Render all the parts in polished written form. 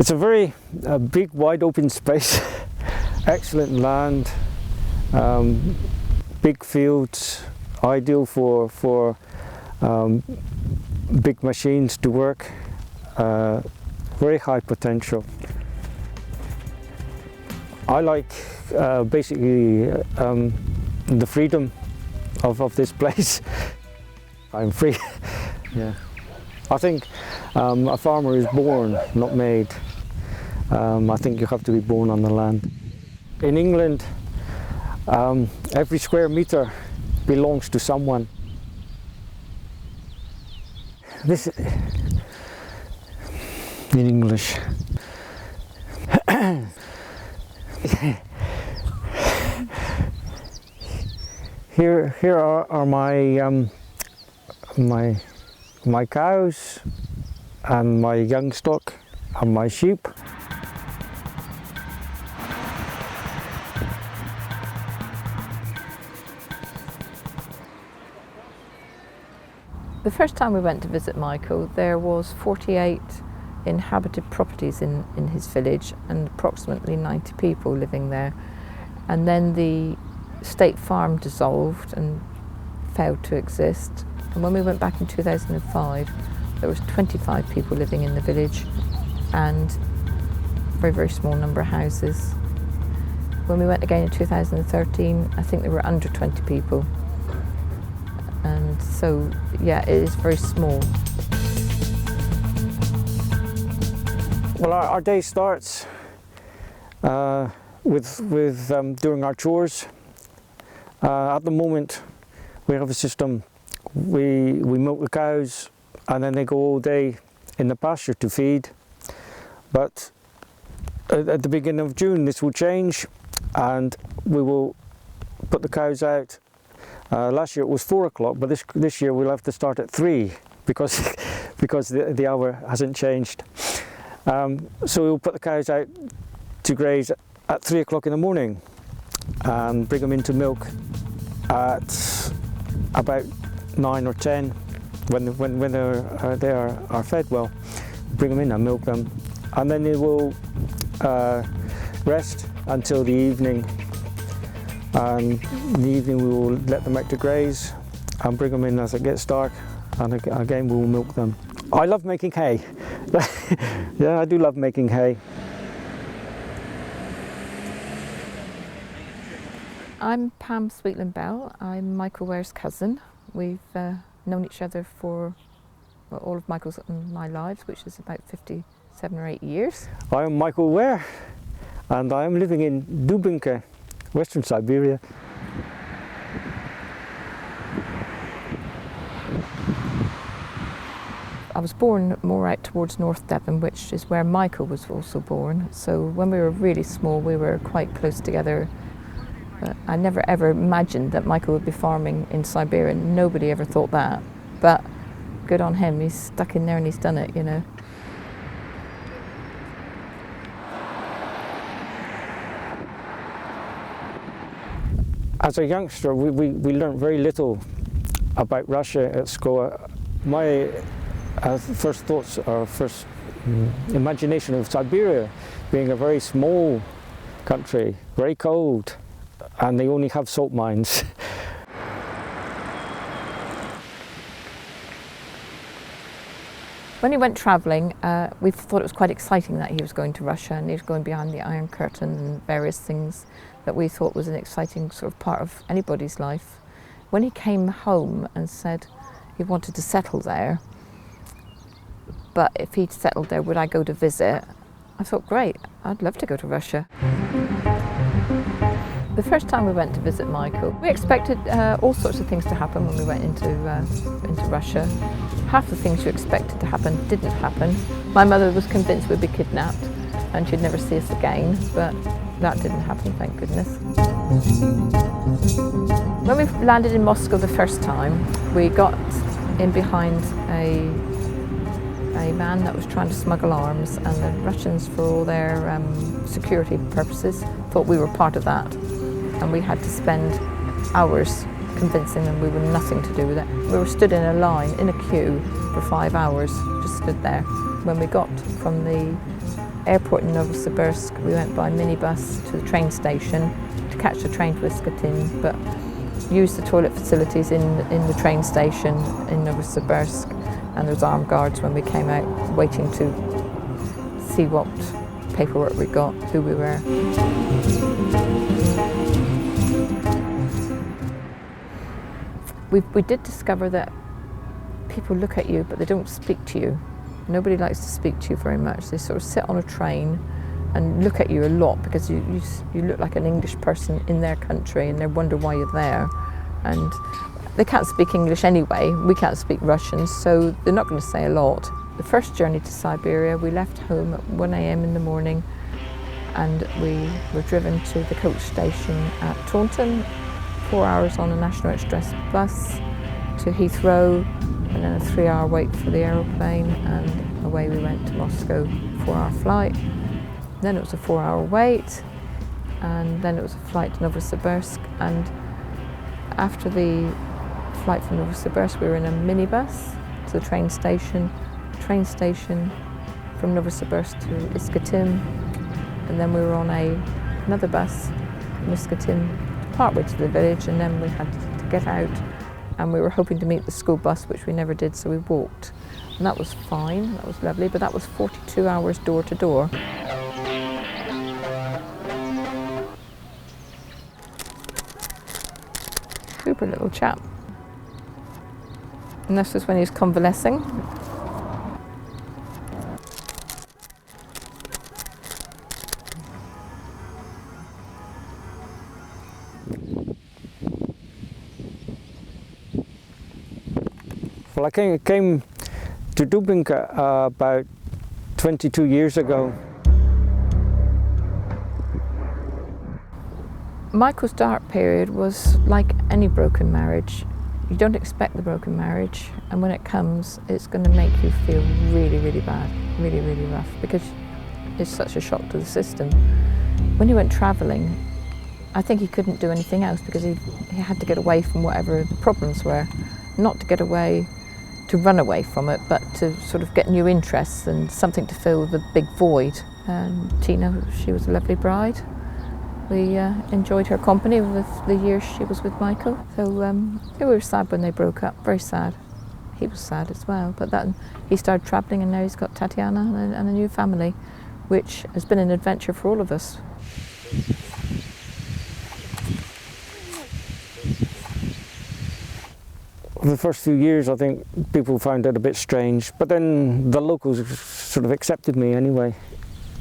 It's a very big, wide open space, excellent land, big fields, ideal for big machines to work, very high potential. I like basically the freedom of this place. I'm free. Yeah. I think a farmer is born, not made. I think you have to be born on the land. In England, every square meter belongs to someone. This in English. Here are my my cows and my young stock and my sheep. The first time we went to visit Michael, there was 48 inhabited properties in his village and approximately 90 people living there. And then the state farm dissolved and failed to exist. And when we went back in 2005, there was 25 people living in the village and a very, very small number of houses. When we went again in 2013, I think there were under 20 people. And so, yeah, it is very small. Well, our day starts with doing our chores. At the moment, we have a system. We milk the cows, and then they go all day in the pasture to feed. But at the beginning of June, this will change, and we will put the cows out. Last year it was 4 o'clock, but this year we'll have to start at 3 because the hour hasn't changed. So we'll put the cows out to graze at 3 o'clock in the morning and bring them into milk at about 9 or 10 when they are fed well. Bring them in and milk them, and then they will rest until the evening. And in the evening we will let them out to graze and bring them in as it gets dark, and again we will milk them. I love making hay. Yeah, I do love making hay. I'm Pam Sweetland Bell. I'm Michael Ware's cousin. We've known each other for all of Michael's and my lives, which is about 57 or 8 years. I am Michael Ware, and I am living in Dubinka, Western Siberia. I was born more out towards North Devon, which is where Michael was also born. So when we were really small, we were quite close together. But I never ever imagined that Michael would be farming in Siberia. Nobody ever thought that. But good on him, he's stuck in there and he's done it, you know. As a youngster, we learned very little about Russia at school. My first thoughts or first imagination of Siberia being a very small country, very cold, and they only have salt mines. When he went travelling, we thought it was quite exciting that he was going to Russia and he was going behind the Iron Curtain and various things that we thought was an exciting sort of part of anybody's life. When he came home and said he wanted to settle there, but if he'd settled there, would I go to visit? I thought, great, I'd love to go to Russia. The first time we went to visit Michael, we expected all sorts of things to happen when we went into Russia. Half the things you expected to happen didn't happen. My mother was convinced we'd be kidnapped and she'd never see us again, but that didn't happen, thank goodness. When we landed in Moscow the first time, we got in behind a man that was trying to smuggle arms, and the Russians, for all their security purposes, thought we were part of that. And we had to spend hours convincing them we were nothing to do with it. We were stood in a line, in a queue, for 5 hours, just stood there. When we got from the airport in Novosibirsk, we went by minibus to the train station to catch the train to Iskatin, but used the toilet facilities in the train station in Novosibirsk, and there was armed guards when we came out waiting to see what paperwork we got, who we were. We did discover that people look at you but they don't speak to you. Nobody likes to speak to you very much. They sort of sit on a train and look at you a lot because you look like an English person in their country and they wonder why you're there. And they can't speak English anyway, we can't speak Russian, so they're not going to say a lot. The first journey to Siberia, we left home at 1 a.m. in the morning and we were driven to the coach station at Taunton, 4 hours on a National Express bus to Heathrow, and then a 3-hour wait for the aeroplane, and away we went to Moscow, 4-hour flight. Then it was a 4-hour wait, and then it was a flight to Novosibirsk, and after the flight from Novosibirsk we were in a minibus to the train station from Novosibirsk to Iskatin, and then we were on another bus from Iskatin partway to the village, and then we had to get out, and we were hoping to meet the school bus, which we never did, so we walked. And that was fine, that was lovely, but that was 42 hours door to door. Super little chap. And this was when he was convalescing. Well, I came to Dubinka about 22 years ago. Michael's dark period was like any broken marriage. You don't expect the broken marriage, and when it comes, it's going to make you feel really, really bad, really, really rough, because it's such a shock to the system. When he went travelling, I think he couldn't do anything else because he had to get away from whatever the problems were. Not to get away, to run away from it, but to sort of get new interests and something to fill the big void. And Tina, she was a lovely bride. We enjoyed her company with the years she was with Michael. So we were sad when they broke up, very sad. He was sad as well, but then he started travelling and now he's got Tatiana and a new family, which has been an adventure for all of us. The first few years I think people found it a bit strange, but then the locals sort of accepted me anyway.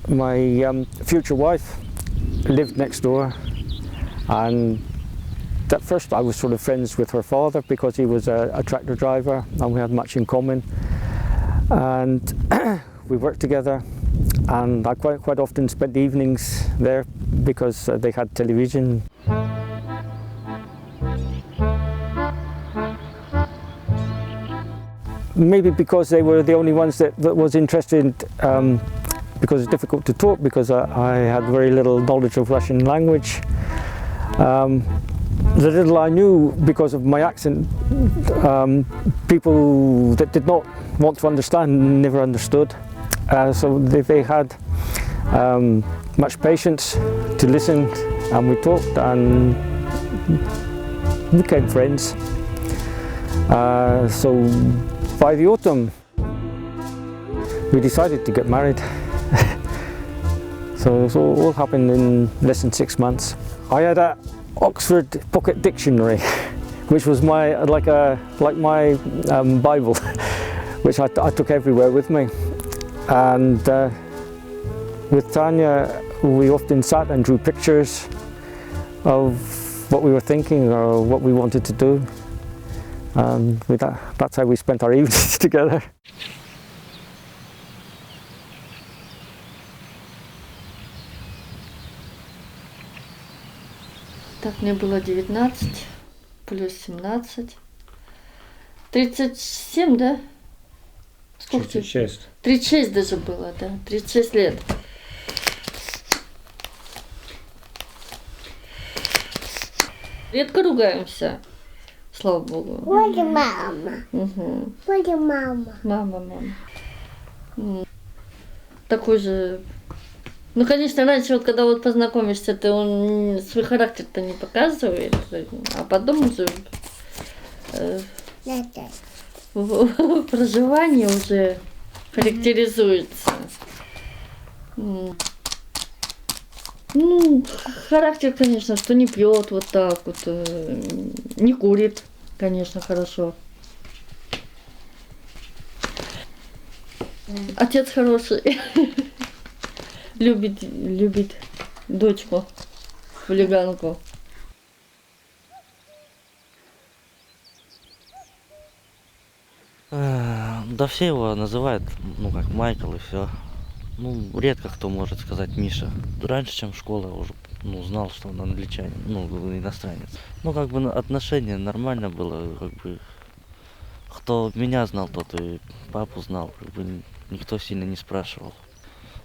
My future wife lived next door, and at first I was sort of friends with her father because he was a tractor driver and we had much in common, and we worked together, and I quite often spent evenings there because they had television. Maybe because they were the only ones that was interested, because it's difficult to talk, because I had very little knowledge of Russian language. The little I knew, because of my accent, people that did not want to understand never understood. So they had much patience to listen, and we talked and became friends. So by the autumn, we decided to get married. So it all happened in less than 6 months. I had an Oxford pocket dictionary, which was my my Bible, which I took everywhere with me. And with Tanya, we often sat and drew pictures of what we were thinking or what we wanted to do. And that's how we spent our evenings together. Так, мне было 19, плюс 17. 37, да? Сколько 36. 36 даже было, да. 36 лет. Редко ругаемся, слава богу. Вроде мама. Угу. Вроде мама. Мама. Такой же Ну, конечно, раньше, вот когда вот познакомишься, ты он свой характер-то не показывает, а потом уже в проживании уже характеризуется. Ну, характер, конечно, что не пьет вот так вот, не курит, конечно, хорошо. Отец хороший, любит дочку, хулиганку. Да все его называют, ну как Майкл и все. Ну, редко кто может сказать Миша. Раньше, чем школа, я уже знал, что он англичанин, иностранец. Ну, как бы отношение нормально было, как бы. Кто меня знал, тот и папу знал, как бы никто сильно не спрашивал.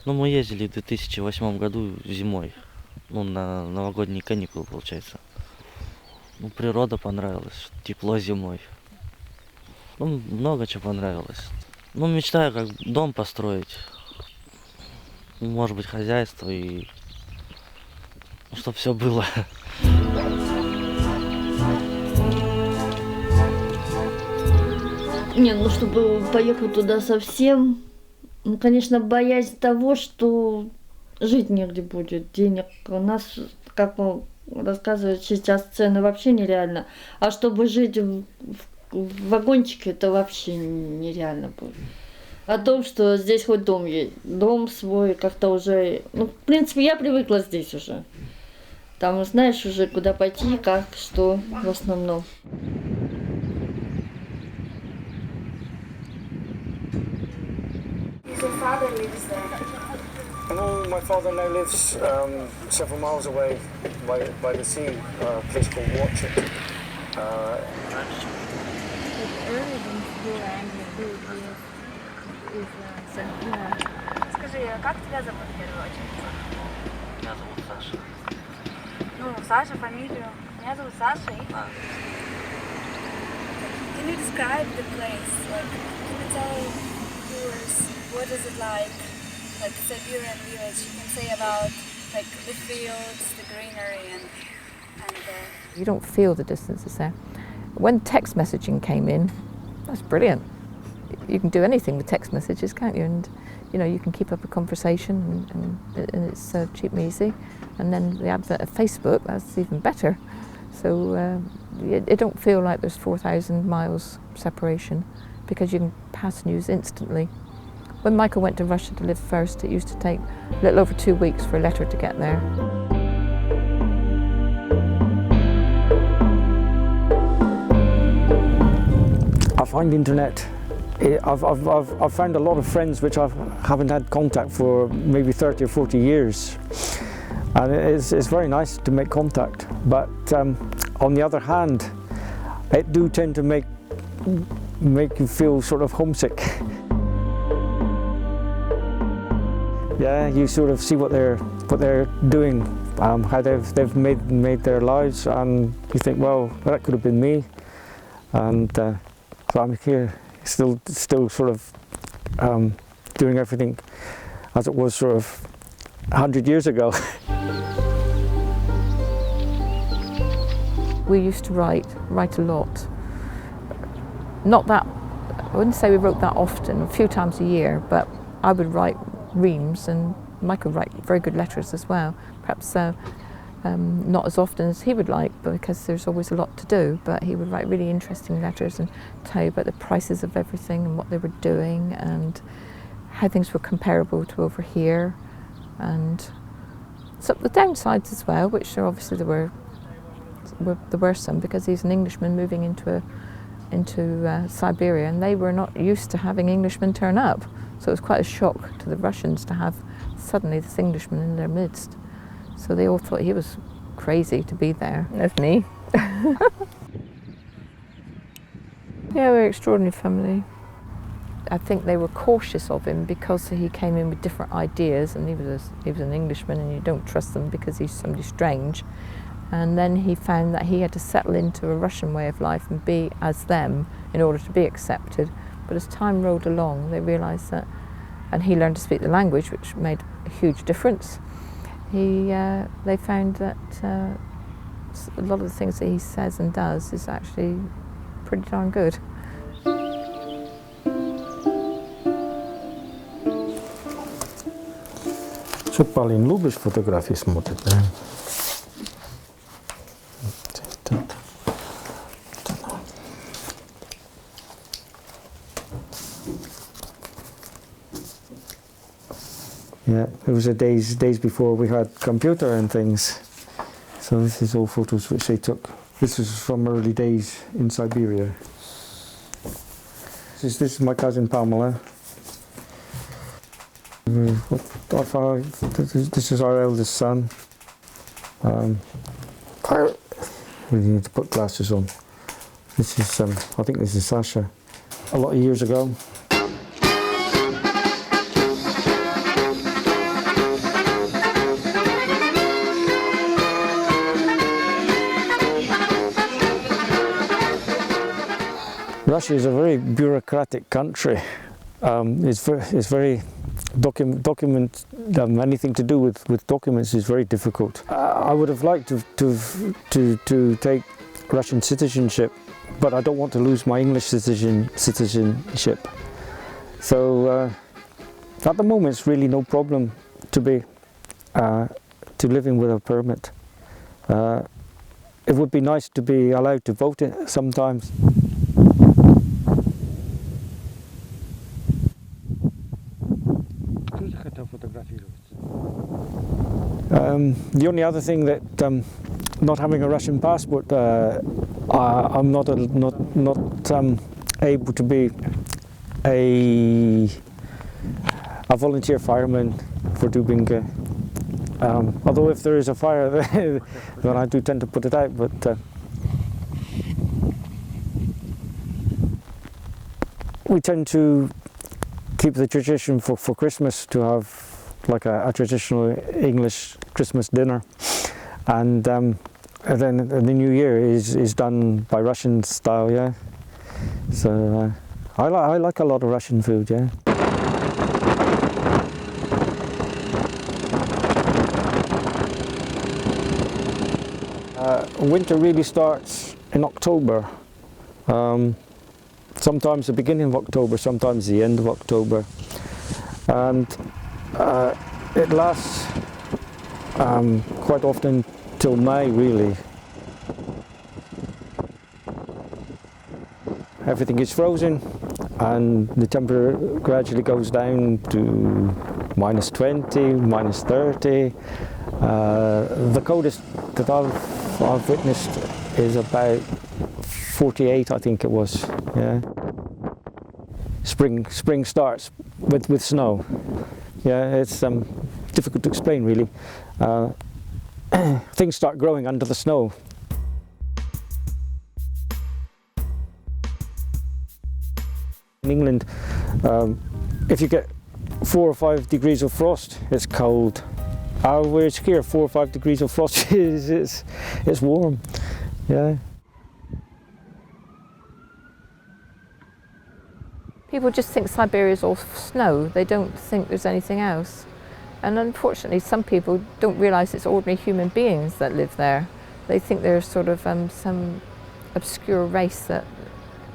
Ну, мы ездили в 2008 году зимой, на новогодние каникулы, получается. Ну, природа понравилась, тепло зимой. Ну, много чего понравилось. Ну, мечтаю как дом построить. Может быть, хозяйство и чтобы все было. Не, ну чтобы поехать туда совсем, ну, конечно, боязнь того, что жить негде будет, денег у нас, как рассказывают, сейчас цены вообще нереально, а чтобы жить в вагончике, это вообще нереально будет. О том, что здесь хоть дом есть, дом свой, как-то уже, ну, в принципе, я привыкла здесь уже. Там знаешь уже, куда пойти, как, что в основном. Your father lives there. No, my father now lives several miles away by the sea, a place called Watchet. Скажи, как тебя зовут в первую очередь? Меня зовут Саша. Ну, Саша, фамилию. Меня зовут Саша. Can you describe the place? Like, can you tell viewers what is it like Siberian village? You can say about like the fields, the greenery, and You don't feel the distances there. When text messaging came in, that's brilliant. You can do anything with text messages, can't you? And you can keep up a conversation, and it's cheap and easy. And then the advent of Facebook, that's even better. So it don't feel like there's 4,000 miles separation, because you can pass news instantly. When Michael went to Russia to live first, it used to take a little over 2 weeks for a letter to get there. I find internet. I've found a lot of friends which I haven't had contact for maybe 30 or 40 years, and it's very nice to make contact. But on the other hand, it do tend to make you feel sort of homesick. Yeah, you sort of see what they're doing, how they've made their lives, and you think, well, that could have been me, and so I'm here, still sort of doing everything as it was sort of 100 years ago. We used to write a lot. Not that, I wouldn't say we wrote that often, a few times a year, but I would write reams and Michael would write very good letters as well. Perhaps not as often as he would like, but because there's always a lot to do, but he would write really interesting letters and tell you about the prices of everything and what they were doing and how things were comparable to over here, and so the downsides as well, which are obviously there were some, because he's an Englishman moving into Siberia, and they were not used to having Englishmen turn up, so it was quite a shock to the Russians to have suddenly this Englishman in their midst. So they all thought he was crazy to be there. That's me. Yeah, we're an extraordinary family. I think they were cautious of him because he came in with different ideas, and he was an Englishman, and you don't trust them because he's somebody strange. And then he found that he had to settle into a Russian way of life and be as them in order to be accepted. But as time rolled along, they realised that and he learned to speak the language, which made a huge difference. They found that a lot of the things that he says and does is actually pretty darn good. Co Palin, lubisz fotografię smutek, nie? Yeah, it was the days before we had computer and things. So this is all photos which they took. This was from early days in Siberia. This is my cousin Pamela. This is our eldest son. We need to put glasses on. This is, I think this is Sasha. A lot of years ago. Russia is a very bureaucratic country. It's very anything to do with documents is very difficult. I would have liked to take Russian citizenship, but I don't want to lose my English citizenship. So at the moment, it's really no problem to be to living with a permit. It would be nice to be allowed to vote sometimes. The only other thing that not having a Russian passport, I'm not able to be a volunteer fireman for Dubinka. Although if there is a fire, then I do tend to put it out. But we tend to keep the tradition for Christmas to have like a traditional English Christmas dinner, and then the New Year is done by Russian style, yeah. So I like a lot of Russian food, yeah. Winter really starts in October. Sometimes the beginning of October, sometimes the end of October, and it lasts quite often till May, really. Everything is frozen and the temperature gradually goes down to -20, -30. The coldest that I've witnessed is about 48, I think it was. Yeah. Spring starts with snow. Yeah, it's difficult to explain really. Things start growing under the snow. In England, if you get 4 or 5 degrees of frost, it's cold. Whereas here, 4 or 5 degrees of frost it's warm. Yeah. People just think Siberia is all snow. They don't think there's anything else. And unfortunately, some people don't realise it's ordinary human beings that live there. They think they're sort of some obscure race that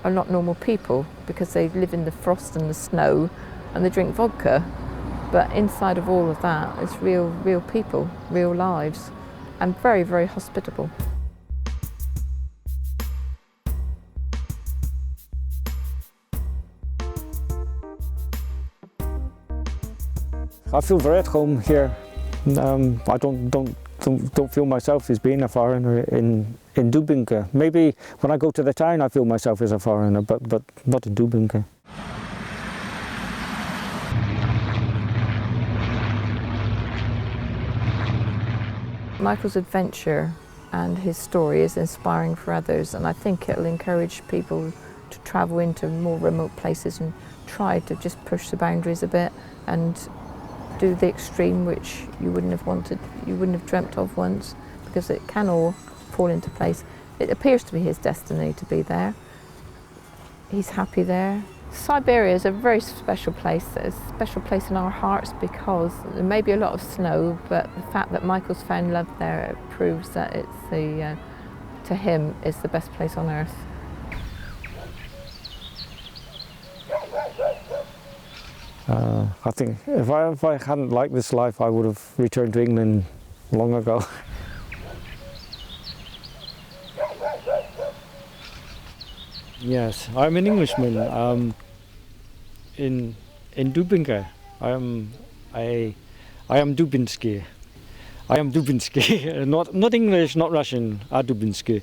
are not normal people because they live in the frost and the snow and they drink vodka. But inside of all of that is real people, real lives, and very, very hospitable. I feel very at home here. I don't feel myself as being a foreigner in Dubinka. Maybe when I go to the town I feel myself as a foreigner, but not in Dubinka. Michael's adventure and his story is inspiring for others, and I think it'll encourage people to travel into more remote places and try to just push the boundaries a bit and do the extreme which you wouldn't have dreamt of once, because it can all fall into place. It appears to be his destiny to be there. He's happy there. Siberia is a very special place. It's a special place in our hearts because there may be a lot of snow, but the fact that Michael's found love there proves that it's to him, it's the best place on earth. I think if I hadn't liked this life, I would have returned to England long ago. Yes, I'm an Englishman. In Dubinka, I am Dubinsky. I am Dubinsky. Not English, not Russian. A Dubinsky.